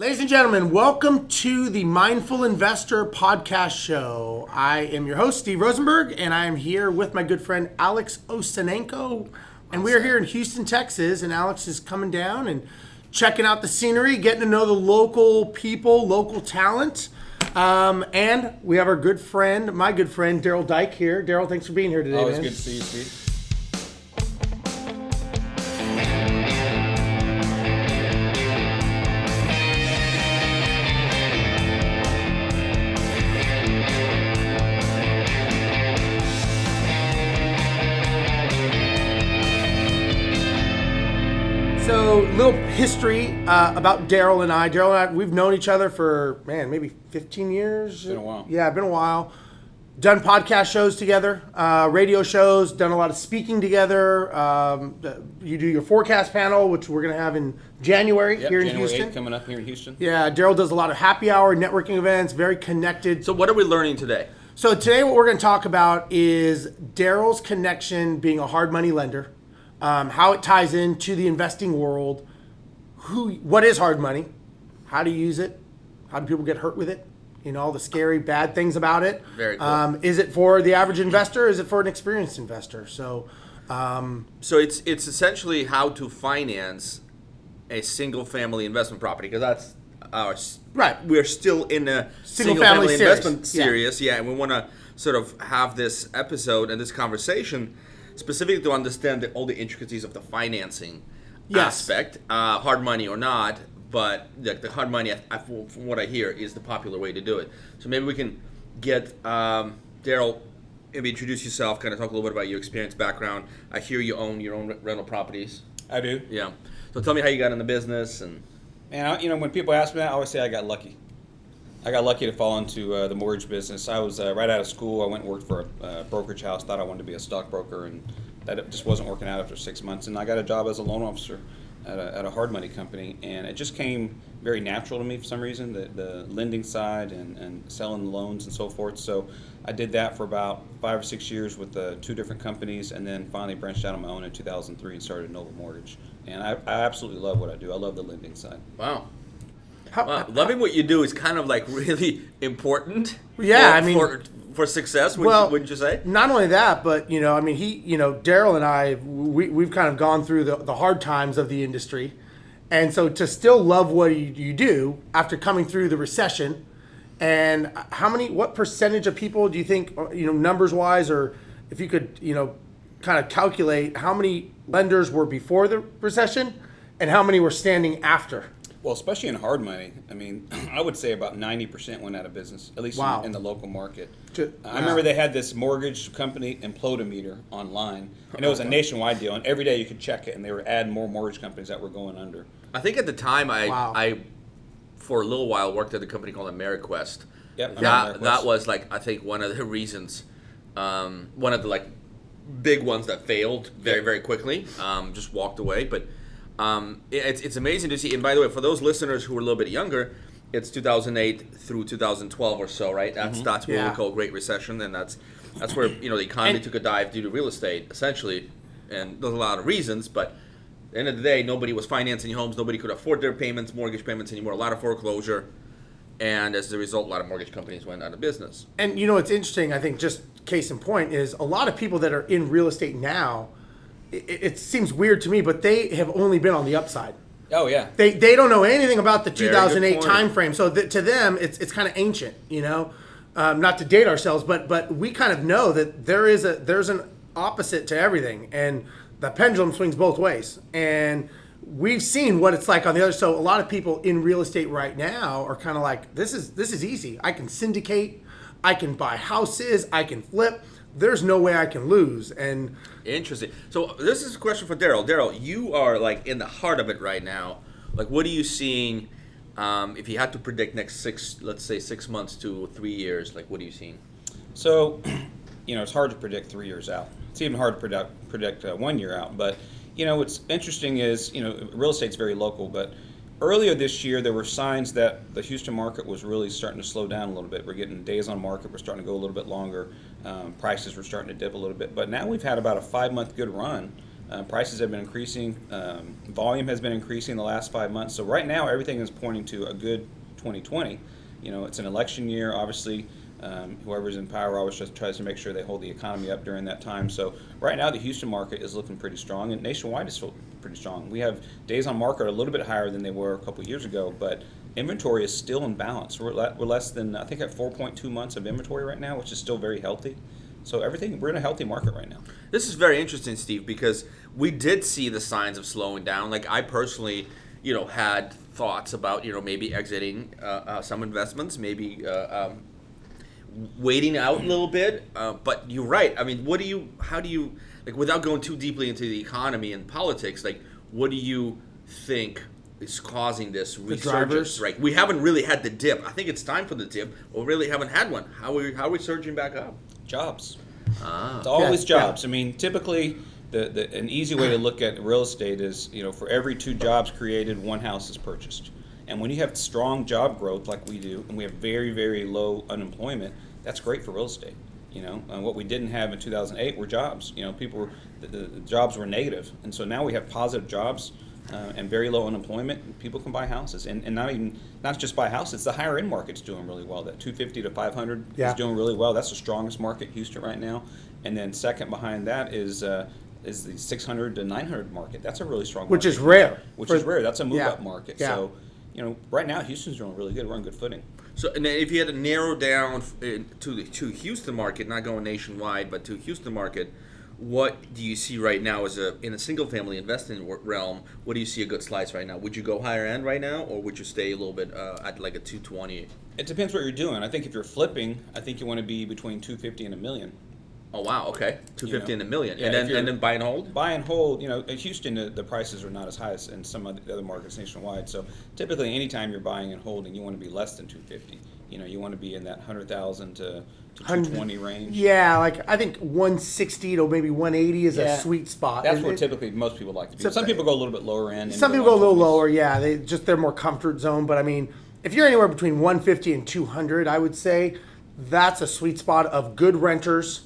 Ladies and gentlemen, welcome to the Mindful Investor podcast show. I am your host, Steve Rosenberg, and I am here with my good friend, Alex Osenenko. And we are here in Houston, Texas, and Alex is coming down and checking out the scenery, getting to know the local people, local talent. And we have our good friend, my good friend, Darel Daik here. Darel, thanks for being here today, Always man. good to see you, Steve. So, little history about Darel and I. Darel and I, we've known each other for, maybe 15 years. Been a while. Yeah, been a while. Done podcast shows together, radio shows, done a lot of speaking together. You do your forecast panel, which we're going to have in January here in January Houston. 8th coming up here in Houston. Yeah, Darel does a lot of happy hour networking events, very connected. So what are we learning today? So today what we're going to talk about is Darel's connection being a hard money lender, how it ties into the investing world, what is hard money, how to use it, how do people get hurt with it, all the scary bad things about it. Very cool. Is it for the average investor? Is it for an experienced investor? So it's essentially how to finance a single family investment property, because that's our Right. We're still in a single family investment series, and we want to sort of have this episode and this conversation specifically to understand all the intricacies of the financing aspect, hard money or not. But the hard money, from what I hear, is the popular way to do it. So maybe we can get Darel, maybe introduce yourself, kind of talk a little bit about your experience, background. I hear you own your own rental properties. I do. Yeah. So tell me how you got in the business. And Man, when people ask me that, I always say I got lucky. I got lucky to fall into the mortgage business. I was right out of school. I went and worked for a brokerage house, thought I wanted to be a stockbroker, and that just wasn't working out after 6 months. And I got a job as a loan officer at a hard money company, and it just came very natural to me for some reason, the lending side and selling loans and so forth. So I did that for about 5 or 6 years with 2 different companies, and then finally branched out on my own in 2003 and started Noble Mortgage. And I absolutely love what I do. I love the lending side. wow. Loving what you do is kind of like really important. Yeah, for success, wouldn't you say? Not only that, but Darel and I, we've kind of gone through the hard times of the industry, and so to still love what you do after coming through the recession, and what percentage of people do you think, numbers wise, or if you could, kind of calculate how many lenders were before the recession, and how many were standing after? Well, especially in hard money, I would say about 90% went out of business, at least in the local market. I remember they had this mortgage company implodometer online, and it was a nationwide deal, and every day you could check it, and they were adding more mortgage companies that were going under. I think at the time I for a little while worked at a company called AmeriQuest. Yep. That was I think one of the reasons, one of the big ones that failed very, very quickly, just walked away. But it's amazing to see. And by the way, for those listeners who are a little bit younger, it's 2008 through 2012 or so, right? That's what we call Great Recession, and that's where the economy took a dive due to real estate, essentially. And there's a lot of reasons, but at the end of the day, nobody was financing homes. Nobody could afford their mortgage payments anymore. A lot of foreclosure, and as a result, a lot of mortgage companies went out of business. And what's interesting, I think, just case in point, is a lot of people that are in real estate now. It seems weird to me, but they have only been on the upside. Oh, yeah. They don't know anything about the Very 2008 good point. timeframe. So to them, it's kind of ancient, not to date ourselves, but we kind of know that there's an opposite to everything. And the pendulum swings both ways. And we've seen what it's like on the other. So a lot of people in real estate right now are kind of like, this is easy. I can syndicate. I can buy houses. I can flip. There's no way I can lose. And interesting. So this is a question for Darel. Darel, you are in the heart of it right now. What are you seeing? If you had to predict next 6 months to 3 years, what are you seeing? So, it's hard to predict 3 years out. It's even hard to predict 1 year out. But, what's interesting is, real estate's very local, but earlier this year, there were signs that the Houston market was really starting to slow down a little bit. We're getting days on market. We're starting to go a little bit longer. Prices were starting to dip a little bit. But now we've had about a 5-month good run Prices have been increasing. Volume has been increasing the last 5 months. So right now, everything is pointing to a good 2020. It's an election year, obviously. Whoever's in power always just tries to make sure they hold the economy up during that time. So right now, the Houston market is looking pretty strong, and nationwide is still pretty strong. We have days on market a little bit higher than they were a couple years ago, but inventory is still in balance. We're less than, I think, at 4.2 months of inventory right now, which is still very healthy. So we're in a healthy market right now. This is very interesting, Steve, because we did see the signs of slowing down. Like I personally, had thoughts about, maybe exiting some investments, maybe waiting out a little bit. But you're right. I mean, how do you, like, without going too deeply into the economy and politics, like, what do you think is causing this resurgence? Right. We haven't really had the dip. I think it's time for the dip. We really haven't had one. How are we surging back up? Jobs. It's always jobs. I mean, typically, an easy way to look at real estate is, for every 2 jobs created, 1 house is purchased. And when you have strong job growth like we do, and we have very, very low unemployment, that's great for real estate. And what we didn't have in 2008 were jobs. The jobs were negative, and so now we have positive jobs and very low unemployment. People can buy houses, and not just buy houses. The higher end market's doing really well. That 250 to 500 is doing really well. That's the strongest market, Houston, right now. And then second behind that is the 600 to 900 market. That's a really strong market. Which is rare. That's a move-up market. Yeah. So, right now Houston's doing really good. We're on good footing. So, and then if you had to narrow down to Houston market, not going nationwide, but to Houston market, what do you see right now in a single-family investing realm? What do you see a good slice right now? Would you go higher end right now, or would you stay a little bit at like a 220? It depends what you're doing. I think if you're flipping, I think you want to be between 250 and $1 million. Oh wow, okay, 250 and $1 million, Yeah, and then buy and hold. Buy and hold. In Houston, the prices are not as high as in some of the other markets nationwide. So typically, anytime you're buying and holding, you want to be less than 250. You want to be in that 100,000 to 220 range. Yeah, like I think 160 to maybe 180 is a sweet spot. That's where typically most people like to be. Some people go a little bit lower end. Some people go a little lower. Yeah, they're more comfort zone. But I mean, if you're anywhere between 150 and 200, I would say that's a sweet spot of good renters,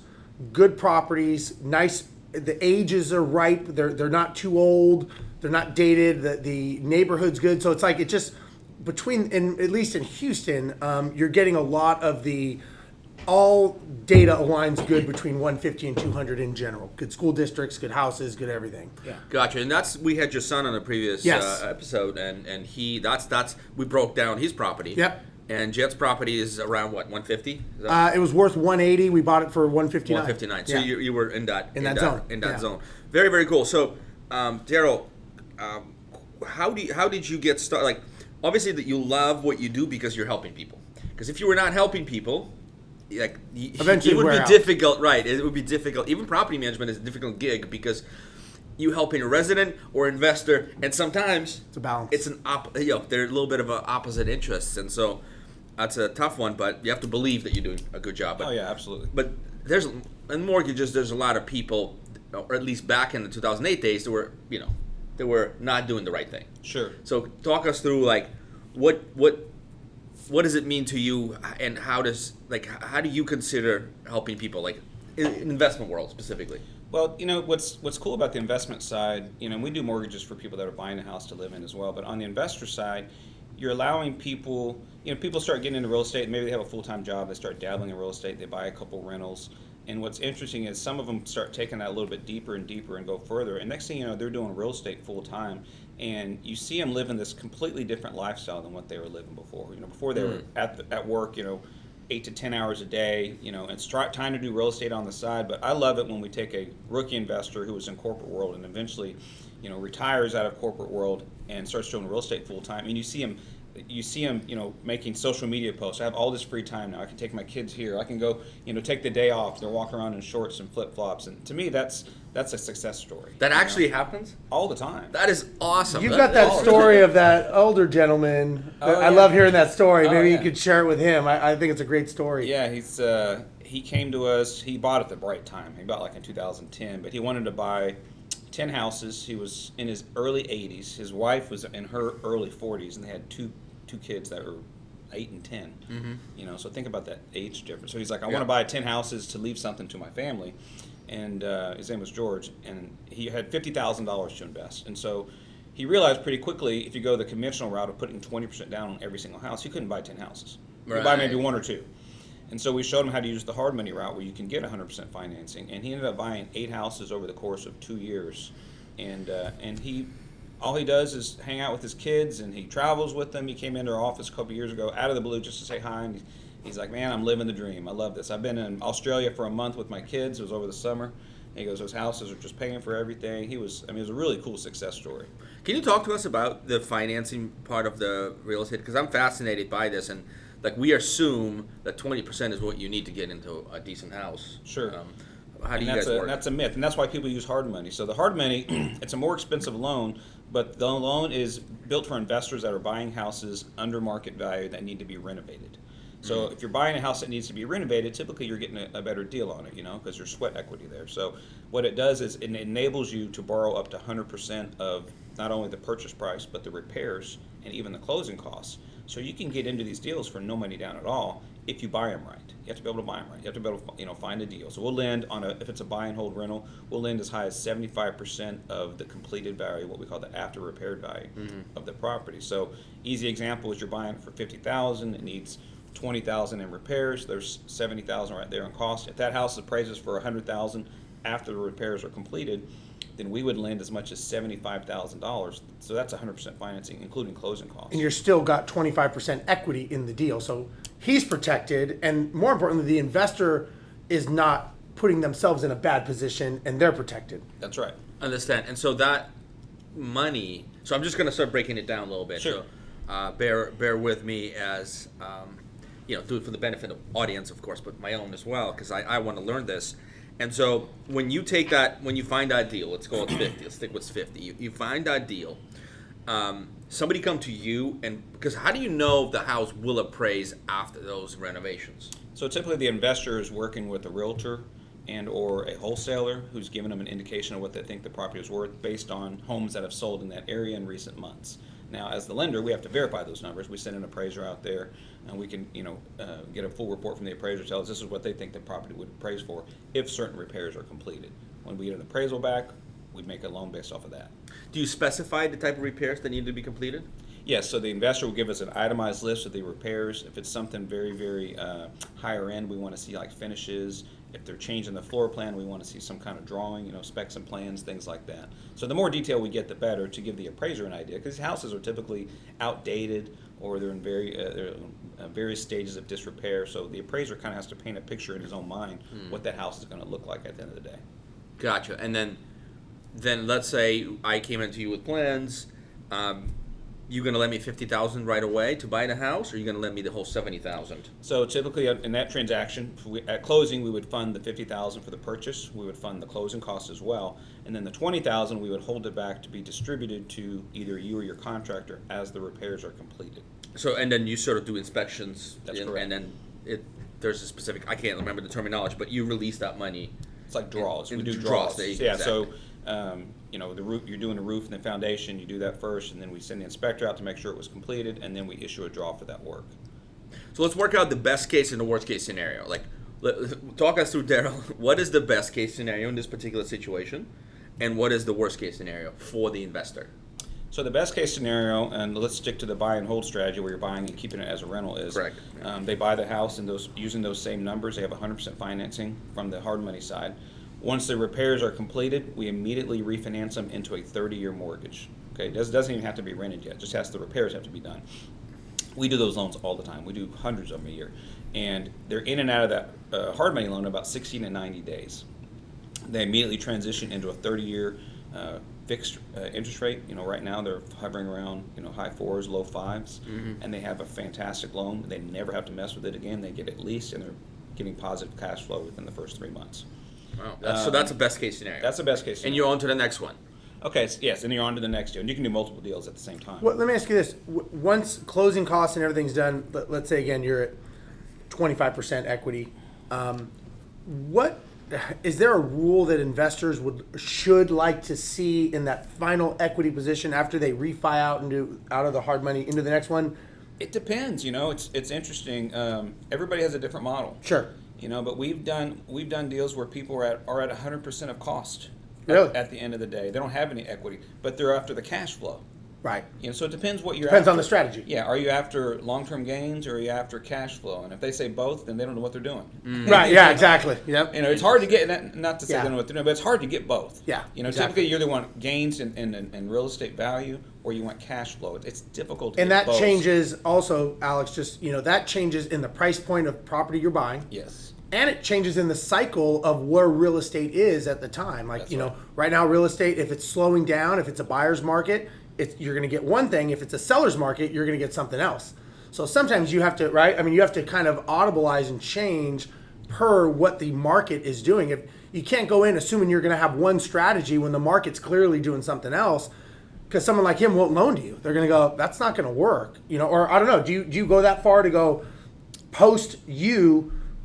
good properties, nice. The ages are right. They're not too old. They're not dated. The neighborhood's good. So it's like it just at least in Houston, you're getting a lot of all data aligns good between 150 and 200 in general. Good school districts, good houses, good everything. Yeah. Gotcha. And we had your son on a previous episode, and we broke down his property. Yep. And Jet's property is around what, 150? It was worth 180. We bought it for 159. 159. So you were in that zone. In that zone. Very, very cool. So, Darel, how did you get started? Like, obviously that you love what you do because you're helping people. Because if you were not helping people, like eventually it would be difficult, right? It would be difficult. Even property management is a difficult gig because you helping a resident or investor, and sometimes it's a balance. It's they're a little bit of opposite interests, and so that's a tough one. But you have to believe that you're doing a good job. But, absolutely. But in mortgages, there's a lot of people, or at least back in the 2008 days, that were not doing the right thing. Sure. So talk us through like what does it mean to you, and how do you consider helping people, like in investment world specifically? Well, what's cool about the investment side, we do mortgages for people that are buying a house to live in as well. But on the investor side, you're allowing people, people start getting into real estate, and maybe they have a full-time job, they start dabbling in real estate, they buy a couple rentals. And what's interesting is some of them start taking that a little bit deeper and deeper and go further. And next thing you know, they're doing real estate full-time. And you see them living this completely different lifestyle than what they were living before. Before they were at work, 8 to 10 hours a day, it's time to do real estate on the side. But I love it when we take a rookie investor who was in corporate world and eventually, retires out of corporate world and starts doing real estate full-time. And you see him, making social media posts. I have all this free time now. I can take my kids here. I can go, take the day off. They're walking around in shorts and flip-flops. And to me, that's a success story. That actually happens? All the time. That is awesome. You've got that story of that older gentleman. I love hearing that story. Maybe you could share it with him. I think it's a great story. Yeah, he came to us. He bought at the right time. He bought like in 2010, but he wanted to buy 10 houses. He was in his early 80s. His wife was in her early 40s, and they had two kids that were 8 and 10. Mm-hmm. So think about that age difference. So he's like, I want to buy 10 houses to leave something to my family. and his name was George, and he had $50,000 to invest. And so he realized pretty quickly, if you go the conventional route of putting 20% down on every single house, you couldn't buy 10 houses. You could buy maybe one or two. And so we showed him how to use the hard money route where you can get 100% financing. And he ended up buying 8 houses over the course of 2 years. And all he does is hang out with his kids, and he travels with them. He came into our office a couple years ago out of the blue just to say hi. And he's like, man, I'm living the dream. I love this. I've been in Australia for a month with my kids. It was over the summer. And he goes, those houses are just paying for everything. It was a really cool success story. Can you talk to us about the financing part of the real estate? Because I'm fascinated by this, and like we assume that 20% is what you need to get into a decent house. Sure. How do you guys work? That's a myth, and that's why people use hard money. So the hard money, it's a more expensive loan, but the loan is built for investors that are buying houses under market value that need to be renovated. So if you're buying a house that needs to be renovated, typically you're getting a better deal on it, because there's sweat equity there. So what it does is it enables you to borrow up to 100% of not only the purchase price, but the repairs and even the closing costs. So you can get into these deals for no money down at all if you buy them right. You have to be able to buy them right. You have to be able to find a deal. So we'll lend on if it's a buy and hold rental, we'll lend as high as 75% of the completed value, what we call the after repaired value of the property. So easy example is you're buying it for $50,000. It needs $20,000 in repairs. There's $70,000 right there in cost. If that house appraises for $100,000 after the repairs are completed, then we would lend as much as $75,000. So that's 100% financing, including closing costs. And you're still got 25% equity in the deal. So he's protected, and more importantly, the investor is not putting themselves in a bad position, and they're protected. That's right. Understand. And so that money, so I'm just going to start breaking it down a little bit. Sure. So bear with me as, do it for the benefit of audience, of course, but my own as well, because I want to learn this. And so when you find that deal, let's go with 50, let's stick with 50. You find that deal, somebody come to you, and because how do you know if the house will appraise after those renovations? So typically the investor is working with a realtor and or a wholesaler who's giving them an indication of what they think the property is worth based on homes that have sold in that area in recent months. Now, as the lender, we have to verify those numbers. We send an appraiser out there, and we can, get a full report from the appraiser, tell us this is what they think the property would appraise for if certain repairs are completed. When we get an appraisal back, we make a loan based off of that. Do you specify the type of repairs that need to be completed? Yes, so the investor will give us an itemized list of the repairs. If it's something very, very higher end, we want to see like finishes. If they're changing the floor plan, we want to see some kind of drawing, specs and plans, things like that. So the more detail we get, the better to give the appraiser an idea, because houses are typically outdated or they're in various stages of disrepair. So the appraiser kind of has to paint a picture in his own mind what that house is going to look like at the end of the day. Gotcha. And then let's say I came into you with plans. You going to lend me $50,000 right away to buy the house, or are you going to lend me the whole $70,000? So typically in that transaction, at closing, we would fund the $50,000 for the purchase. We would fund the closing costs as well, and then the $20,000 we would hold it back to be distributed to either you or your contractor as the repairs are completed. So and then you sort of do inspections. That's correct. And then there's a specific, I can't remember the terminology, but you release that money. It's like draws. We do draws. Yeah. Exactly. So. The roof, you're doing the roof and the foundation, you do that first, and then we send the inspector out to make sure it was completed, and then we issue a draw for that work. So let's work out the best case and the worst case scenario. Talk us through, Darel, what is the best case scenario in this particular situation, and what is the worst case scenario for the investor? So the best case scenario, and let's stick to the buy and hold strategy where you're buying and keeping it as a rental, is correct. They buy the house and using those same numbers, they have 100% financing from the hard money side. Once the repairs are completed, we immediately refinance them into a 30-year mortgage. Okay, it doesn't even have to be rented yet; just the repairs have to be done. We do those loans all the time. We do hundreds of them a year, and they're in and out of that hard money loan in about 60 to 90 days. They immediately transition into a 30-year fixed interest rate. Right now they're hovering around high 4s, low 5s, and they have a fantastic loan. They never have to mess with it again. They get it leased, and they're getting positive cash flow within the first 3 months. Wow. So that's a best case scenario. That's the best case scenario. And you're on to the next one. Okay, yes, and you're on to the next deal. And you can do multiple deals at the same time. Well, let me ask you this. Once closing costs and everything's done, let's say, again, you're at 25% equity. What is there a rule that investors should like to see in that final equity position after they refi out of the hard money into the next one? It depends. It's interesting. Everybody has a different model. Sure. But we've done deals where people are at 100% of cost Really? at the end of the day. They don't have any equity, but they're after the cash flow. Right. So it depends what you're Depends after. on the strategy. Yeah, are you after long-term gains or are you after cash flow? And if they say both, then they don't know what they're doing. Right. Yeah. Exactly. Yep. It's hard to get, not to say Yeah. they don't know what they're doing, but it's hard to get both. Yeah, Typically exactly. you either want gains in real estate value or you want cash flow. It's difficult to And get that both. changes also, Alex. Just that changes in the price point of property you're buying. Yes. And it changes in the cycle of where real estate is at the time. Like, That's right. right now real estate, if it's slowing down, if it's a buyer's market, you're going to get one thing. If it's a seller's market, you're going to get something else. So sometimes you have to, right? I mean, you have to kind of audibilize and change per what the market is doing. If you can't go in assuming you're going to have one strategy when the market's clearly doing something else, because someone like him won't loan to you. They're going to go, that's not going to work. Or I don't know. Do you go that far to go post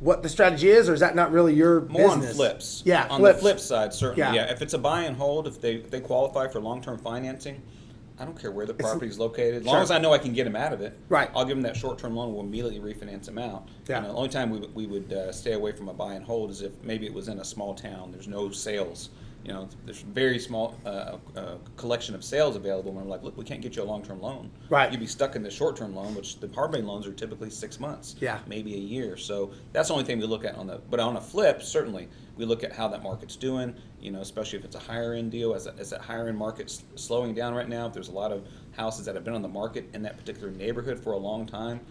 what the strategy is, or is that not really your More business? on flips. Yeah, on flips. the flip side, certainly. Yeah. Yeah. If it's a buy and hold, if they qualify for long-term financing, I don't care where the property is located. As long Sure. as I know I can get them out of it, Right. I'll give them that short-term loan. We'll immediately refinance them out. Yeah. The only time we would stay away from a buy and hold is if maybe it was in a small town. There's no sales. There's very small collection of sales available. And we're like, look, we can't get you a long-term loan. Right. You'd be stuck in the short-term loan, which the hard money loans are typically 6 months. Yeah. Maybe a year. So that's the only thing we look at but on a flip, certainly we look at how that market's doing. Especially if it's a higher end deal, as that higher end market's slowing down right now. If there's a lot of houses that have been on the market in that particular neighborhood for a long time,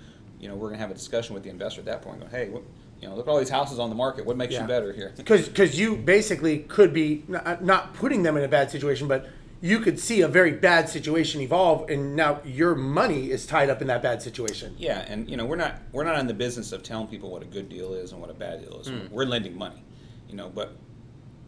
we're going to have a discussion with the investor at that point. Go, hey, look at all these houses on the market. What makes you better here? Because you basically could be not putting them in a bad situation, but you could see a very bad situation evolve, and now your money is tied up in that bad situation. Yeah, and we're not in the business of telling people what a good deal is and what a bad deal is. We're lending money, but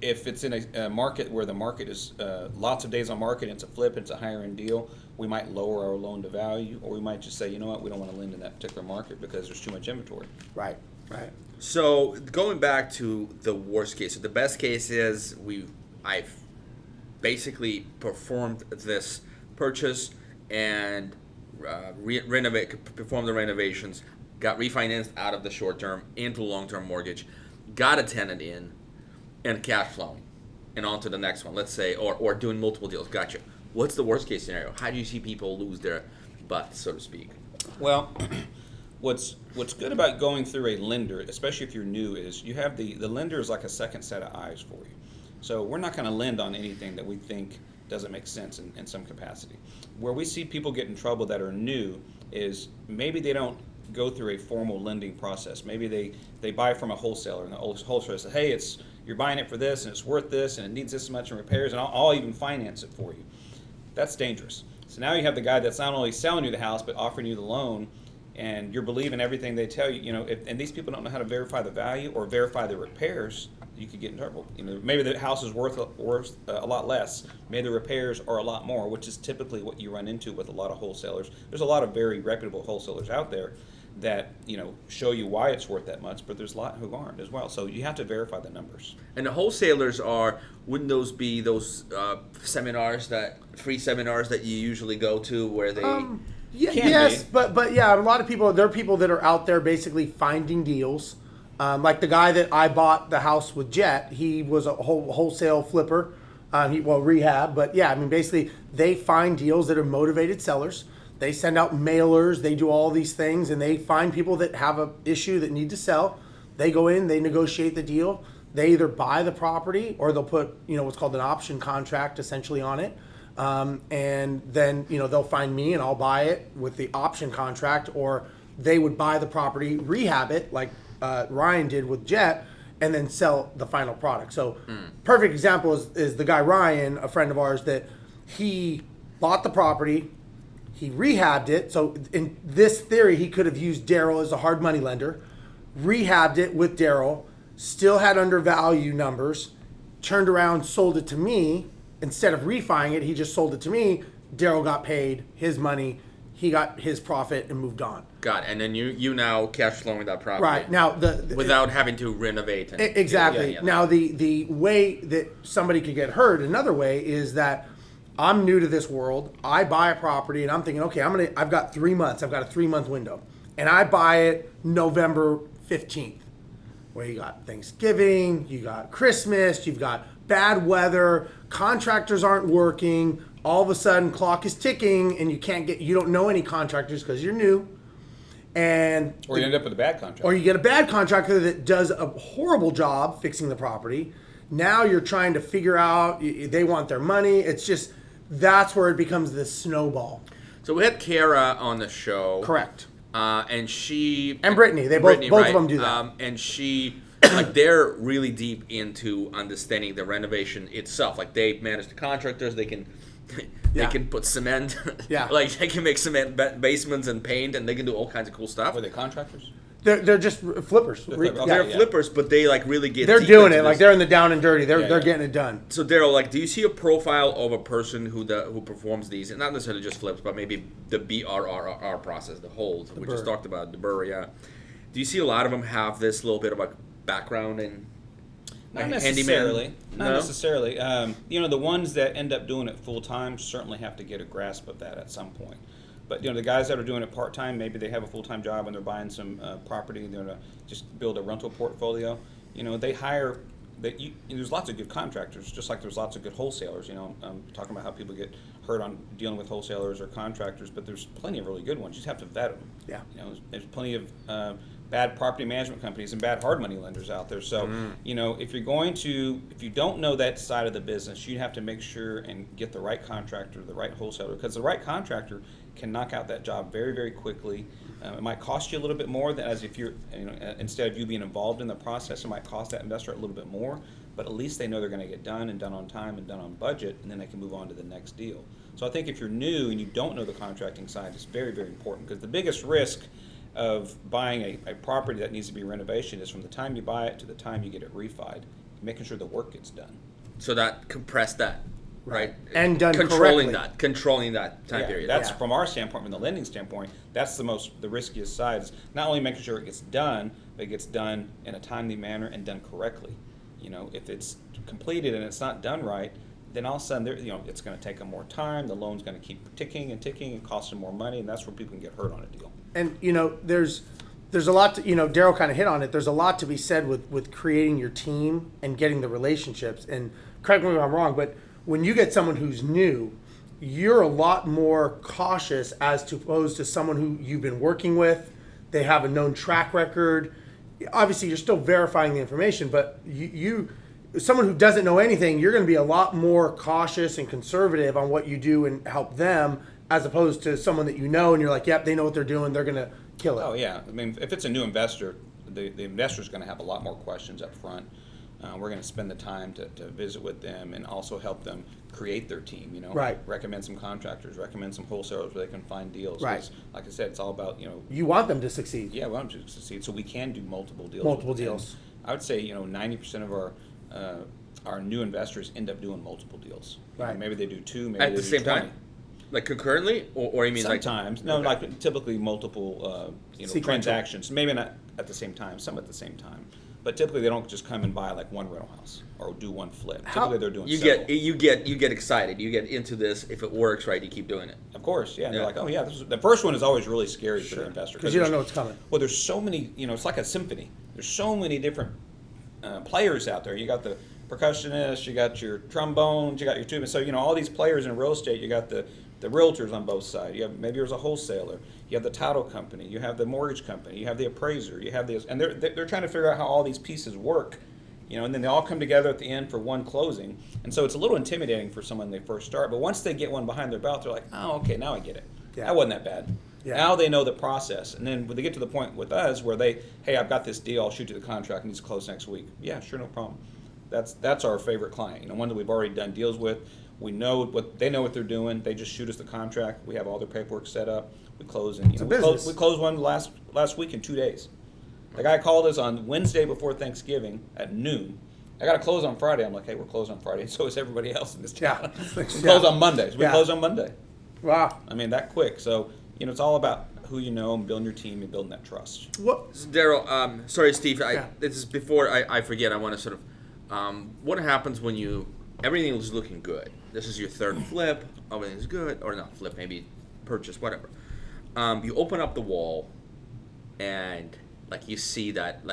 if it's in a market where the market is lots of days on market, and it's a flip, it's a higher end deal, we might lower our loan to value, or we might just say, you know what, we don't want to lend in that particular market because there's too much inventory. Right. Right. So going back to the worst case, so the best case is I've basically performed this purchase and performed the renovations, got refinanced out of the short term into long-term mortgage, got a tenant in, and cash flowing, and on to the next one. Let's say, or doing multiple deals. Gotcha. What's the worst case scenario? How do you see people lose their butts, so to speak? Well, what's good about going through a lender, especially if you're new, is you have the lender is like a second set of eyes for you. So we're not going to lend on anything that we think doesn't make sense in some capacity. Where we see people get in trouble that are new is maybe they don't go through a formal lending process. Maybe they buy from a wholesaler, and the wholesaler says, hey, you're buying it for this, and it's worth this, and it needs this much in repairs, and I'll even finance it for you. That's dangerous. So now you have the guy that's not only selling you the house, but offering you the loan, and you're believing everything they tell you. And these people don't know how to verify the value or verify the repairs, you could get in trouble. Maybe the house is worth a lot less. Maybe the repairs are a lot more, which is typically what you run into with a lot of wholesalers. There's a lot of very reputable wholesalers out there that show you why it's worth that much, but there's a lot who aren't as well. So you have to verify the numbers. And the wholesalers wouldn't those be those free seminars that you usually go to where they... Yes, but yeah, a lot of people, there are people that are out there basically finding deals. Like the guy that I bought the house with Jet, he was a wholesale flipper, rehab. But yeah, I mean, basically they find deals that are motivated sellers. They send out mailers, they do all these things, and they find people that have an issue that need to sell. They go in, they negotiate the deal. They either buy the property or they'll put, what's called an option contract essentially on it. And then, they'll find me and I'll buy it with the option contract, or they would buy the property, rehab it like Ryan did with Jet, and then sell the final product. So perfect example is the guy Ryan, a friend of ours, that he bought the property, he rehabbed it. So in this theory, he could have used Darel as a hard money lender, rehabbed it with Darel, still had undervalue numbers, turned around, sold it to me. Instead of refining it, he just sold it to me. Darel got paid his money. He got his profit and moved on. Got it. And then you now cash flowing that property. Right. Now, without having to renovate. Exactly. Now, the way that somebody could get hurt, another way, is that I'm new to this world. I buy a property and I'm thinking, okay, I've got 3 months. I've got a 3-month window. And I buy it November 15th. where you got Thanksgiving, you got Christmas, you've got bad weather, contractors aren't working, all of a sudden clock is ticking and you don't know any contractors because you're new. And Or you end up with a bad contract. or you get a bad contractor that does a horrible job fixing the property. Now you're trying to figure out, they want their money. It's just, that's where it becomes this snowball. So we had Kara on the show. Correct. And she... And Brittany. Both of them do that. And she... like, they're really deep into understanding the renovation itself. Like, they manage the contractors. They can... They can put cement. Yeah. Like, they can make cement basements and paint, and they can do all kinds of cool stuff. Were they contractors? They're just flippers. They're flippers, but they, like, really get They're deep doing into it. Like, this. they're in the down and dirty. They're Yeah. getting it done. So, Darel, like, do you see a profile of a person who performs these, and not necessarily just flips, but maybe the BRRR process, the hold, we just talked about, the burr, yeah. Do you see a lot of them have this little bit of a background in Not handyman? necessarily. Not No? necessarily. The ones that end up doing it full time certainly have to get a grasp of that at some point. But the guys that are doing it part time, maybe they have a full time job and they're buying some property. They're gonna just build a rental portfolio. They hire. There's lots of good contractors, just like there's lots of good wholesalers. I'm talking about how people get hurt on dealing with wholesalers or contractors, but there's plenty of really good ones. You just have to vet them. Yeah. There's plenty of bad property management companies and bad hard money lenders out there. So, if you don't know that side of the business, you have to make sure and get the right contractor, the right wholesaler, because the right contractor can knock out that job very, very quickly. It might cost you a little bit more than as if you're, instead of you being involved in the process, it might cost that investor a little bit more, but at least they know they're going to get done and done on time and done on budget, and then they can move on to the next deal. So I think if you're new and you don't know the contracting side, it's very, very important, because the biggest risk of buying a property that needs to be renovation is from the time you buy it to the time you get it refied, making sure the work gets done. So that compress that, right? And done controlling correctly. controlling that time period. That's from our standpoint, from the lending standpoint, that's the riskiest side. Is not only making sure it gets done, but it gets done in a timely manner and done correctly. If it's completed and it's not done right, then all of a sudden, it's going to take them more time. The loan's going to keep ticking and cost them more money, and that's where people can get hurt on a deal. And there's a lot to, Darel kind of hit on it. There's a lot to be said with creating your team and getting the relationships. And correct me if I'm wrong, but when you get someone who's new, you're a lot more cautious as opposed to someone who you've been working with. They have a known track record. Obviously, you're still verifying the information, but someone who doesn't know anything, you're going to be a lot more cautious and conservative on what you do and help them, as opposed to someone that and you're like, yep, they know what they're doing, they're going to kill it. Oh, yeah. I mean, if it's a new investor, the investor's going to have a lot more questions up front. We're going to spend the time to visit with them and also help them create their team, Right. Recommend some contractors, recommend some wholesalers where they can find deals. Right. 'Cause, like I said, it's all about, You want them to succeed. yeah, we want them to succeed, so we can do multiple deals. Multiple with them. deals. I would say, 90% of our new investors end up doing multiple deals. Right. Maybe they do two, maybe At they the do same 20. time? Like concurrently? Or you mean Sometimes. No, Okay. like typically multiple Sequential. transactions. Maybe not at the same time, some at the same time. But typically they don't just come and buy like one rental house or do one flip. Typically they're doing You several. you get excited. You get into this. If it works right, you keep doing it. Of course, yeah. And they're Yeah. like, oh yeah, the first one is always really scary for the investor. Because you don't there's- know what's coming. Well, there's so many, it's like a symphony. There's so many different players out there. You got the percussionist, you got your trombones, you got your tuba. So, all these players in real estate, you got the realtors on both sides. You have, maybe there's a wholesaler. You have the title company. You have the mortgage company. You have the appraiser. You have and they're trying to figure out how all these pieces work. And then they all come together at the end for one closing. And so it's a little intimidating for someone when they first start. But once they get one behind their belt, they're like, oh, okay, now I get it. Yeah. That wasn't that bad. Yeah. Now they know the process. And then when they get to the point with us where hey, I've got this deal, I'll shoot you the contract, needs to close next week. Yeah, sure, no problem. That's our favorite client. One that we've already done deals with. We know they know what they're doing. They just shoot us the contract. We have all their paperwork set up. We close and It's a we business. closed one last week in 2 days. The guy called us on Wednesday before Thanksgiving at noon. I got to close on Friday. I'm like, hey, we're closed on Friday, and so is everybody else in this town. Yeah. We close on Mondays. We Yeah. close on Monday. Wow. I mean, that quick. So, it's all about who you know and building your team and building that trust. What? So Darel, sorry, Steve. Yeah. This is before I forget. I want to sort of what happens when everything is looking good. This is your third flip. Everything's good, or not flip, maybe purchase, whatever. You open up the wall, and like you see that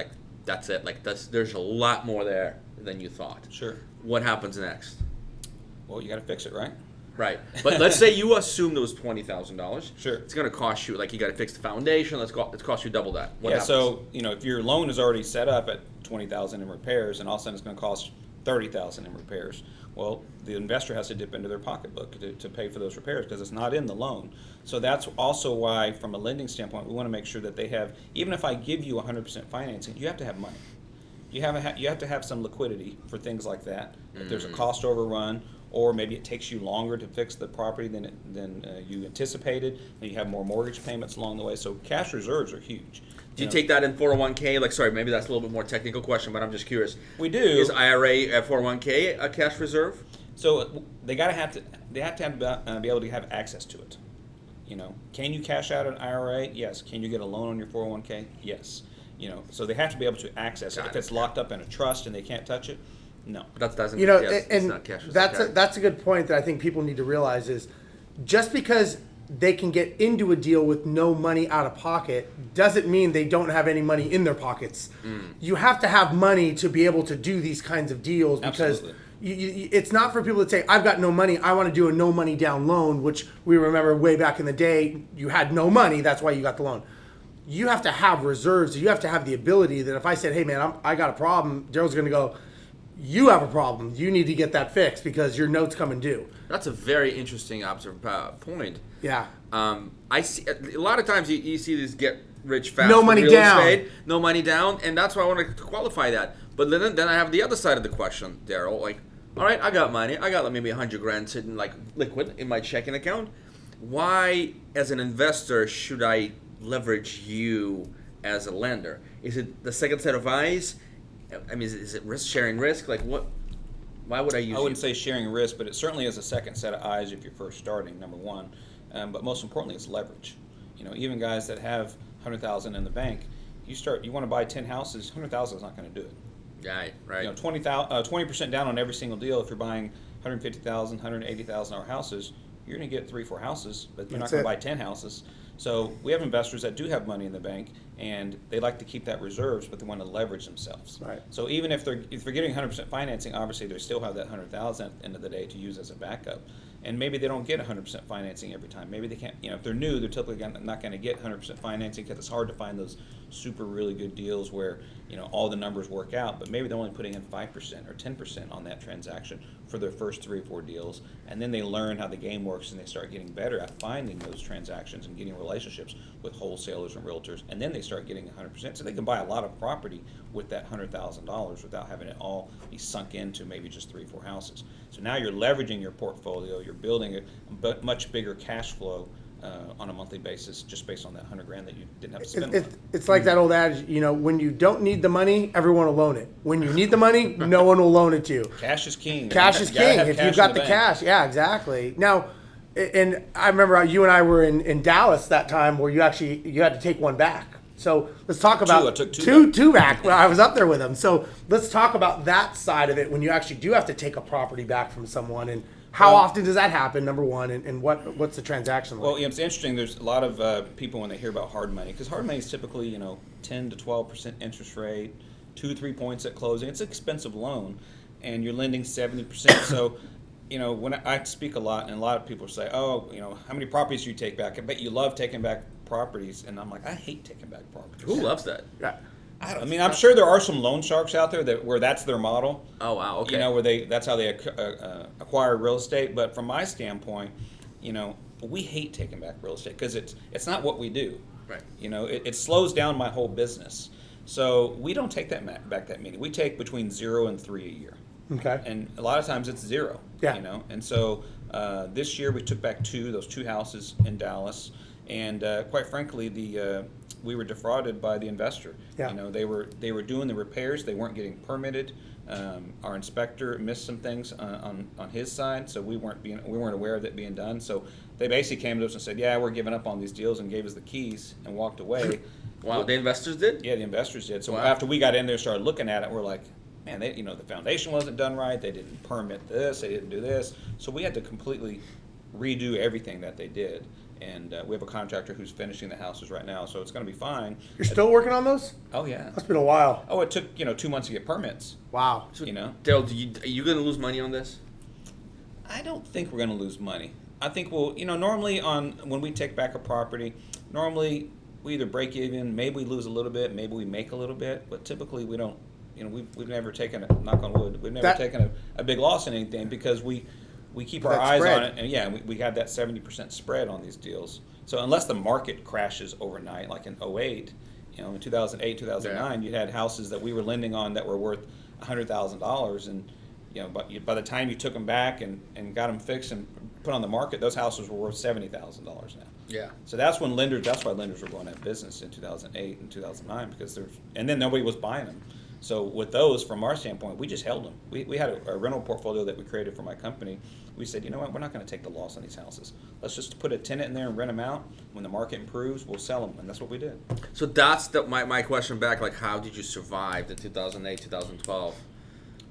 that's it. Like there's a lot more there than you thought. Sure. What happens next? Well, you got to fix it, right? Right. But let's say you assume there was $20,000. Sure. It's going to cost you, like, you got to fix the foundation. It's cost you double that. What happens? So if your loan is already set up at $20,000 in repairs, and all of a sudden it's going to cost $30,000 in repairs, well, the investor has to dip into their pocketbook to pay for those repairs because it's not in the loan. So that's also why, from a lending standpoint, we want to make sure that they have. Even if I give you 100% financing, you have to have money. You have to have some liquidity for things like that. If there's a cost overrun, or maybe it takes you longer to fix the property than you anticipated, and you have more mortgage payments along the way. So cash reserves are huge. Do you take that in 401k? Like, sorry, maybe that's a little bit more technical question, but I'm just curious. We do. Is IRA, 401k a cash reserve? So they have to be able to have access to it. Can you cash out an IRA? Yes. Can you get a loan on your 401k? Yes. So they have to be able to access it. If it's locked up in a trust and they can't touch it, no. That doesn't. It's not cash reserve. that's a good point that I think people need to realize is just because they can get into a deal with no money out of pocket doesn't mean they don't have any money in their pockets. You have to have money to be able to do these kinds of deals because it's not for people that say, I've got no money, I want to do a no money down loan, which we remember way back in the day, you had no money, that's why you got the loan. You have to have reserves. You have to have the ability that if I said, hey man, I got a problem, Daryl's going to go, you have a problem. You need to get that fixed because your note's coming due. That's a very interesting point. Yeah. I see a lot of times you see these get rich fast. No money real down. Estate, no money down, and that's why I want to qualify that. But then I have the other side of the question, Darel. Like, all right, I got money. I got like maybe $100,000 sitting like liquid in my checking account. Why, as an investor, should I leverage you as a lender? Is it the second set of eyes? I mean, is it sharing risk? Like what? Why would I use? I wouldn't say sharing risk, but it certainly is a second set of eyes if you're first starting. Number one, but most importantly, it's leverage. Even guys that have $100,000 in the bank, you want to buy 10 houses, $100,000 is not going to do it. Right. 20% down on every single deal. If you're buying $150,000, $180,000 houses, you're going to get 3-4 houses, but you're not going to buy 10 houses. So we have investors that do have money in the bank, and they like to keep that reserves, but they want to leverage themselves. Right. So even if they're getting 100% financing, obviously they still have that $100,000 at the end of the day to use as a backup. And maybe they don't get 100% financing every time. Maybe they can't. If they're new, they're typically not going to get 100% financing because it's hard to find those super really good deals where all the numbers work out. But maybe they're only putting in 5% or 10% on that transaction for their first 3 or 4 deals, and then they learn how the game works and they start getting better at finding those transactions and getting relationships with wholesalers and realtors, and then they start getting 100%. So they can buy a lot of property with that $100,000 without having it all be sunk into maybe just 3 or 4 houses. So now you're leveraging your portfolio. You're building a much bigger cash flow on a monthly basis just based on that $100,000 that you didn't have to spend. It's like that old adage, when you don't need the money, everyone will loan it. When you need the money, no one will loan it to you. Cash is king. Cash is king. If you've got the cash, yeah, exactly. Now, and I remember you and I were in Dallas that time where you had to take one back. So let's talk about I took two back. Well, I was up there with them. So let's talk about that side of it when you actually do have to take a property back from someone, and how often does that happen? Number one, and what's the transaction like? Well, it's interesting. There's a lot of people when they hear about hard money, because hard money is typically 10 to 12% interest rate, 2-3 points at closing. It's an expensive loan, and you're lending 70%. So when I speak a lot, and a lot of people say, "Oh, how many properties do you take back?" I bet you love taking back properties, and I'm like, I hate taking back properties. Who loves that? Yeah. I'm sure there are some loan sharks out there where that's their model. Oh wow, okay. Where that's how they acquire real estate. But from my standpoint, we hate taking back real estate because it's not what we do. Right. It slows down my whole business. So we don't take that back that many. We take between 0 and 3 a year. Okay. And a lot of times it's 0. Yeah. And so this year we took back those two houses in Dallas, and quite frankly we were defrauded by the investor. Yeah. They were doing the repairs. They weren't getting permitted. Our inspector missed some things on his side, so we weren't aware of it being done. So they basically came to us and said, "Yeah, we're giving up on these deals," and gave us the keys and walked away. Wow, the investors did? Yeah, the investors did. So wow. After we got in there and started looking at it, we're like, man, the foundation wasn't done right. They didn't permit this. They didn't do this. So we had to completely redo everything that they did. And we have a contractor who's finishing the houses right now, so it's going to be fine. You're still working on those? Oh yeah. That's been a while. Oh, it took 2 months to get permits. Wow. Darel, are you going to lose money on this? I don't think we're going to lose money. I think we'll, normally when we take back a property, normally we either break even, maybe we lose a little bit, maybe we make a little bit, but typically we don't. We've never taken knock on wood, we've never taken a big loss in anything because we keep our eyes on it, and we have that 70% spread on these deals. So unless the market crashes overnight, like in 2008, in 2008, 2009, you had houses that we were lending on that were worth $100,000, and by the time you took them back and got them fixed and put on the market, those houses were worth $70,000 now. Yeah. So that's why lenders were going out of business in 2008 and 2009 and then nobody was buying them. So with those, from our standpoint, we just held them. We had a rental portfolio that we created for my company. We said, you know what, we're not going to take the loss on these houses. Let's just put a tenant in there and rent them out. When the market improves, we'll sell them, and that's what we did. So that's my question back. Like, how did you survive the 2008, 2012?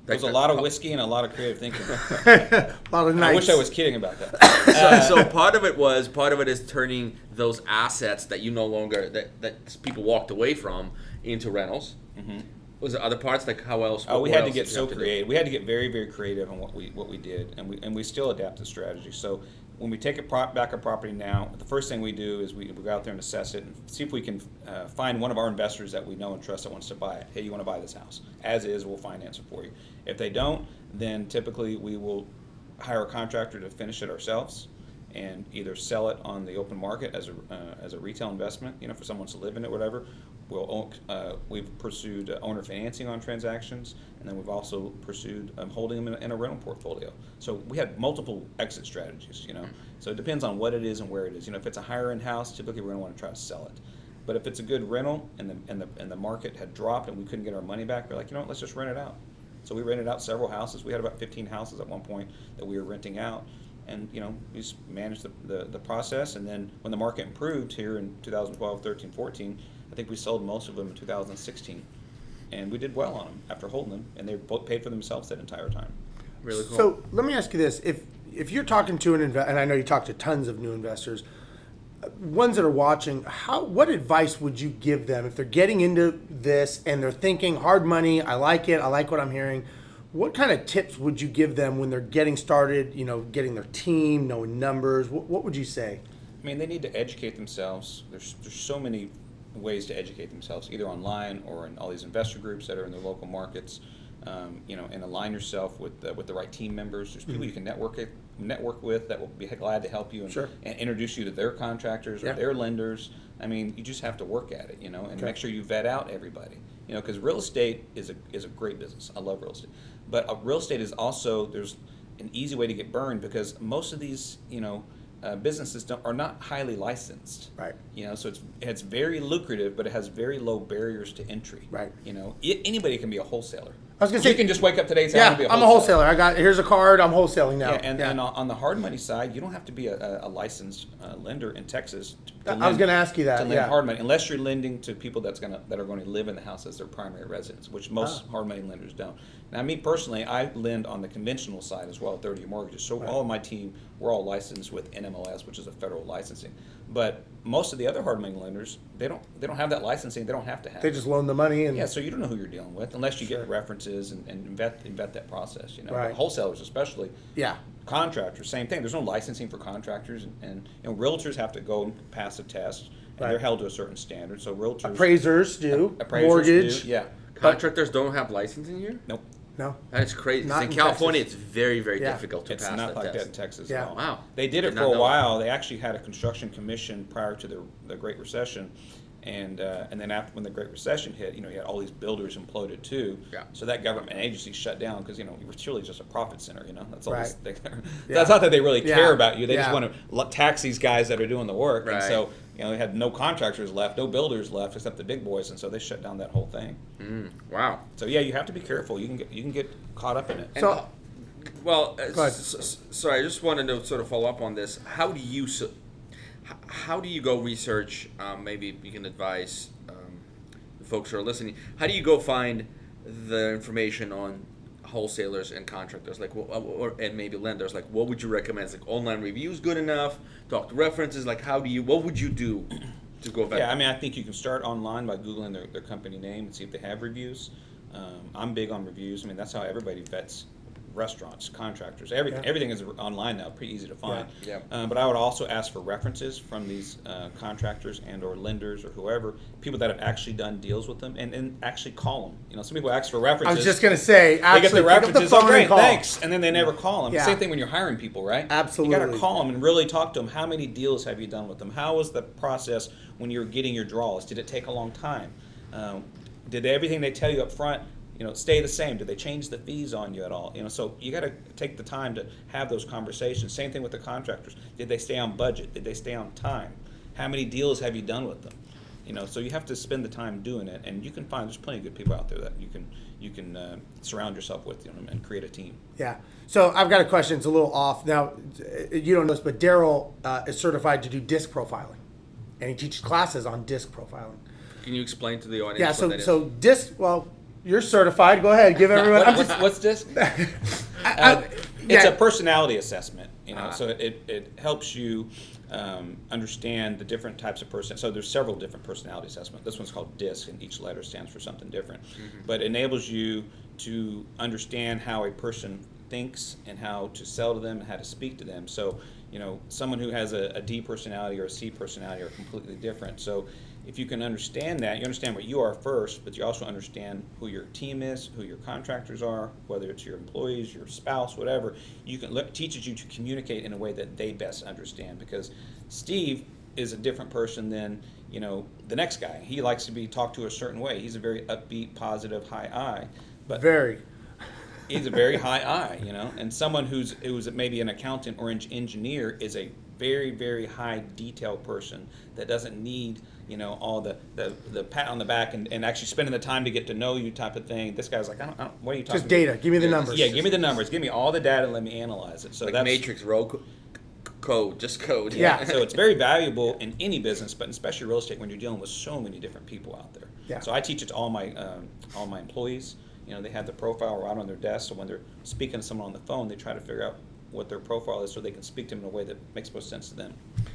There was a lot of whiskey and a lot of creative thinking. A lot of nights. I wish I was kidding about that. So part of it is turning those assets that you no longer that people walked away from into rentals. Mm-hmm. Was there other parts, like how else? We had to get so creative. We had to get very, very creative on what we did, and we still adapt the strategy. So when we take back a property now, the first thing we do is we go out there and assess it and see if we can find one of our investors that we know and trust that wants to buy it. Hey, you want to buy this house? As is, we'll finance it for you. If they don't, then typically we will hire a contractor to finish it ourselves and either sell it on the open market as a retail investment, for someone to live in it, whatever. We've pursued owner financing on transactions, and then we've also pursued holding them in a rental portfolio. So we had multiple exit strategies, So it depends on what it is and where it is. If it's a higher end house, typically we're going to want to try to sell it. But if it's a good rental and the market had dropped and we couldn't get our money back, we're like, let's just rent it out. So we rented out several houses. We had about 15 houses at one point that we were renting out. And we just managed the process, and then when the market improved here in 2012, 13, 14, I think we sold most of them in 2016, and we did well on them after holding them, and they both paid for themselves that entire time. Really cool. So let me ask you this: if you're talking to an investor, and I know you talk to tons of new investors, ones that are watching, what advice would you give them if they're getting into this and they're thinking hard money? I like it. I like what I'm hearing. What kind of tips would you give them when they're getting started, getting their team, knowing numbers? What would you say? I mean, they need to educate themselves. There's so many ways to educate themselves, either online or in all these investor groups that are in their local markets. And align yourself with the right team members. There's people you can network with that will be glad to help you and introduce you to their contractors or their lenders. I mean, you just have to work at it, and make sure you vet out everybody. Because real estate is a great business. I love real estate. But real estate is also, there's an easy way to get burned because most of these, businesses are not highly licensed. Right. So it's very lucrative, but it has very low barriers to entry. Right. Anybody can be a wholesaler. I was going to say, you can just wake up today and say, I'm a wholesaler. Here's a card. I'm wholesaling now. And on the hard money side, you don't have to be a licensed lender in Texas. I was going to ask you that. To lend hard money, unless you're lending to people that are going to live in the house as their primary residence, which most hard money lenders don't. Now, me personally, I lend on the conventional side as well, 30-year mortgages. So all of my team, we're all licensed with NMLS, which is a federal licensing. But most of the other hard money lenders, they don't have that licensing. They don't have to have. They just loan the money and so you don't know who you're dealing with unless you get references and vet that process. Right. But wholesalers especially. Yeah. Contractors, same thing. There's no licensing for contractors, and realtors have to go and pass a test, and they're held to a certain standard. So realtors, appraisers do, mortgage, do. Contractors don't have licensing here. Nope. No. That is crazy. Not in California, Texas. it's very, very difficult to it's pass not that like test. that in Texas Yeah. at all. Wow. They did it Did for not a know while. They actually had a construction commission prior to the Great Recession. And then after when the Great Recession hit, you had all these builders imploded too. Yeah. So that government agency shut down because we were truly just a profit center. That's all. Right. That's not that they really care about you. They just Yeah. want to tax these guys that are doing the work. Right. And so they had no contractors left, no builders left except the big boys, and so they shut down that whole thing. Wow. So you have to be careful. You can get caught up in it. So, well, Go ahead. sorry, I just wanted to sort of follow up on this. How do you go research? Maybe you can advise the folks who are listening. How do you go find the information on wholesalers and contractors, like, and maybe lenders, like, what would you recommend? Is, like, online reviews good enough? Talk to references. Like, what would you do to go back? Yeah, I mean, I think you can start online by Googling their company name and see if they have reviews. I'm big on reviews. I mean, that's how everybody vets restaurants, contractors. Everything is online now, pretty easy to find. Yeah. But I would also ask for references from these contractors and or lenders or whoever, people that have actually done deals with them, and actually call them. Some people ask for references. I was just going to say, They get actually, the pick up references, the phone great, and call. thanks, and then they never call them. Yeah. Same thing when you're hiring people, right? Absolutely. You got to call them and really talk to them. How many deals have you done with them? How was the process when you were getting your draws? Did it take a long time? Did everything they tell you up front, stay the same? Did they change the fees on you at all? So you got to take the time to have those conversations. Same thing with the contractors. Did they stay on budget? Did they stay on time? How many deals have you done with them? So you have to spend the time doing it, and you can find there's plenty of good people out there that you can surround yourself with, and create a team. Yeah. So I've got a question. It's a little off. Now, you don't know this, but Darel is certified to do disc profiling, and he teaches classes on disc profiling. Can you explain to the audience? Yeah. what that is? So disc. Well, you're certified. Go ahead. Give everyone. What's this? It's yeah. a personality assessment. So it helps you understand the different types of person. So there's several different personality assessments. This one's called DISC, and each letter stands for something different. Mm-hmm. But it enables you to understand how a person thinks and how to sell to them and how to speak to them. So someone who has a D personality or a C personality are completely different. So if you can understand that, you understand what you are first, but you also understand who your team is, who your contractors are, whether it's your employees, your spouse, whatever. You can teaches you to communicate in a way that they best understand. Because Steve is a different person than the next guy. He likes to be talked to a certain way. He's a very upbeat, positive, high I. But he's a very high I, and someone who's maybe an accountant or an engineer is a very, very high detail person that doesn't need all the pat on the back and actually spending the time to get to know you type of thing. This guy's like, I don't what are you talking Just about? data. Give me the numbers. Yeah, give me the numbers. Give me all the data and let me analyze it. So like that's Matrix row code, just code. Yeah. So it's very valuable in any business, but especially real estate when you're dealing with so many different people out there. Yeah. So I teach it to all my employees. They have the profile right on their desk, so when they're speaking to someone on the phone, they try to figure out what their profile is so they can speak to them in a way that makes most sense to them.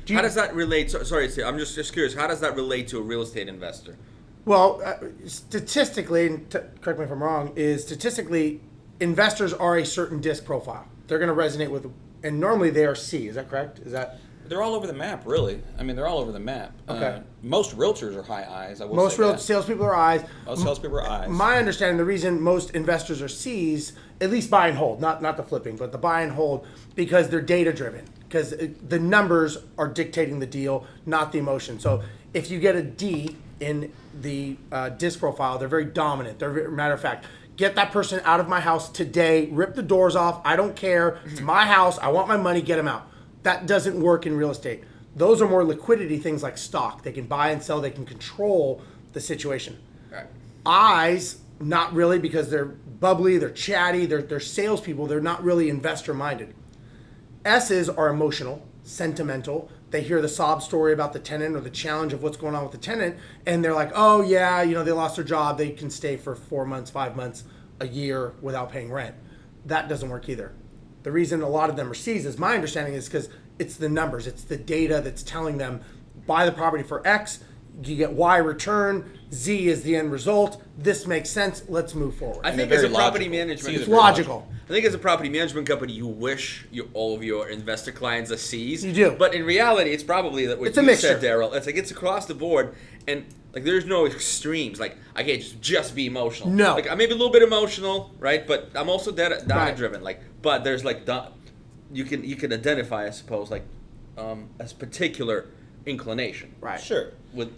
How does that relate? Sorry, Steve, I'm just curious. How does that relate to a real estate investor? Well, statistically, and correct me if I'm wrong, statistically, investors are a certain disc profile. They're going to resonate with, and normally they are C. Is that correct? Is that? They're all over the map, really. I mean, they're all over the map. Okay. Most realtors are high I's. Most real salespeople are I's. Most salespeople are I's. My understanding, the reason most investors are C's, at least buy and hold, not the flipping, but the buy and hold, because they're data driven. Because the numbers are dictating the deal, not the emotion. So if you get a D in the disc profile, they're very dominant. Matter of fact, get that person out of my house today. Rip the doors off. I don't care. It's my house. I want my money. Get them out. That doesn't work in real estate. Those are more liquidity things like stock. They can buy and sell. They can control the situation. Right. I's, not really, because they're bubbly, they're chatty, they're salespeople. They're not really investor minded. S's are emotional, sentimental. They hear the sob story about the tenant or the challenge of what's going on with the tenant, and they're like, oh yeah, they lost their job. They can stay for 4 months, 5 months, a year without paying rent. That doesn't work either. The reason a lot of them are C's, is my understanding, is because it's the numbers. It's the data that's telling them, buy the property for X, you get Y return, Z is the end result. This makes sense. Let's move forward. I think as a property management, it's logical. I think as a property management company, you wish all of your investor clients are C's. You do. But in reality, it's probably that what It's a you mixture. said, Darel. It's like it's across the board, and like there's no extremes. Like I can't just be emotional. No. Like I'm maybe a little bit emotional, right? But I'm also data Right. driven. Like, but there's like you can identify, I suppose, like as particular inclination. Right. Sure.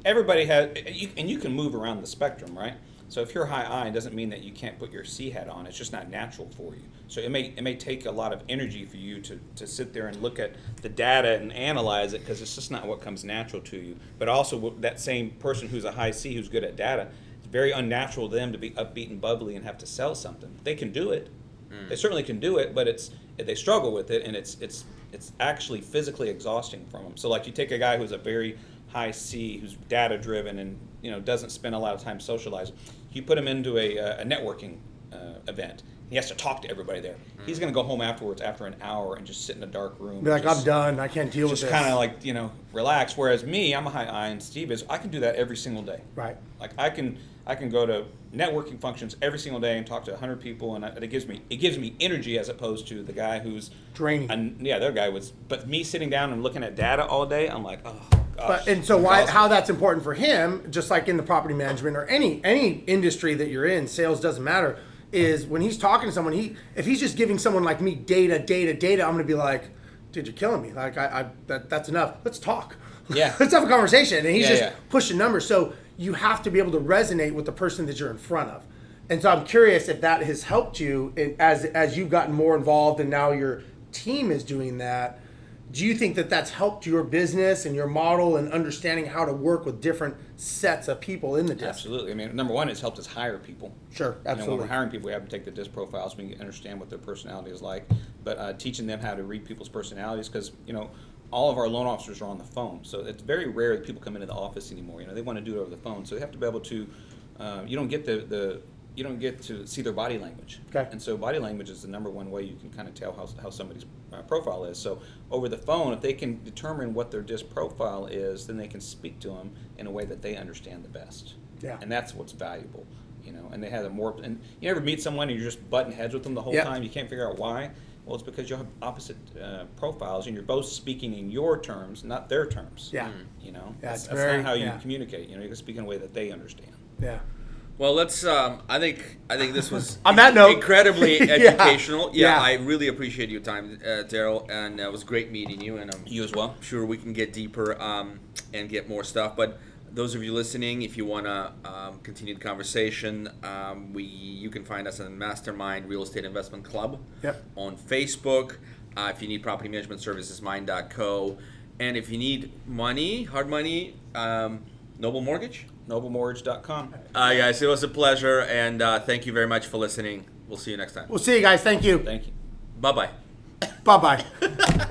Everybody has, and you can move around the spectrum, right? So if you're high I, it doesn't mean that you can't put your C hat on. It's just not natural for you. So it may take a lot of energy for you to sit there and look at the data and analyze it, because it's just not what comes natural to you. But also that same person who's a high C who's good at data, it's very unnatural to them to be upbeat and bubbly and have to sell something. They can do it. They certainly can do it, but they struggle with it, and it's actually physically exhausting from them. So like you take a guy who's a very high C, who's data driven and doesn't spend a lot of time socializing. You put him into a networking event, He has to talk to everybody there. He's going to go home afterwards after an hour and just sit in a dark room. Be like, just, I'm done. I can't deal with just this. kind of like, relax. Whereas me, I'm a high I, and Steve is, I can do that every single day. Right. Like I can go to networking functions every single day and talk to 100 people, and it gives me energy as opposed to the guy who's draining. The other guy was. But me sitting down and looking at data all day, I'm like, oh gosh. And so how that's important for him, just like in the property management or any industry that you're in, sales doesn't matter, is when he's talking to someone, if he's just giving someone like me data, I'm going to be like, dude, you're killing me. Like that's enough. Let's talk. Yeah. Let's have a conversation. And he's Yeah. pushing numbers. So you have to be able to resonate with the person that you're in front of. And so I'm curious if that has helped you as you've gotten more involved and now your team is doing that. Do you think that that's helped your business and your model and understanding how to work with different sets of people in the disc? Absolutely. I mean, number one, it's helped us hire people. Sure, absolutely. When we're hiring people, we have to take the disc profiles so we can understand what their personality is like. But teaching them how to read people's personalities, because all of our loan officers are on the phone, so it's very rare that people come into the office anymore. They want to do it over the phone, so they have to be able to. You don't get you don't get to see their body language. Okay. And so body language is the number one way you can kind of tell how somebody's profile is. So over the phone, if they can determine what their disc profile is, then they can speak to them in a way that they understand the best. Yeah. And that's what's valuable, And they have a more. And you ever meet someone and you're just butting heads with them the whole Yep. time? You can't figure out why. Well, it's because you have opposite profiles, and you're both speaking in your terms, not their terms. Yeah. That's very- not how you yeah. communicate. You can speak in a way that they understand. Yeah. Well, let's. I think this was On that note, incredibly Yeah. educational. Yeah, Yeah. I really appreciate your time, Darel, and it was great meeting you. And I'm You as well. sure we can get deeper and get more stuff. But those of you listening, if you want to continue the conversation, you can find us on Mastermind Real Estate Investment Club on Facebook. If you need property management services, Mynd.co. And if you need money, hard money, Noble Mortgage. NobleMortgage.com. Guys, it was a pleasure, and thank you very much for listening. We'll see you next time. We'll see you guys. Thank you. Thank you. Bye-bye. Bye-bye.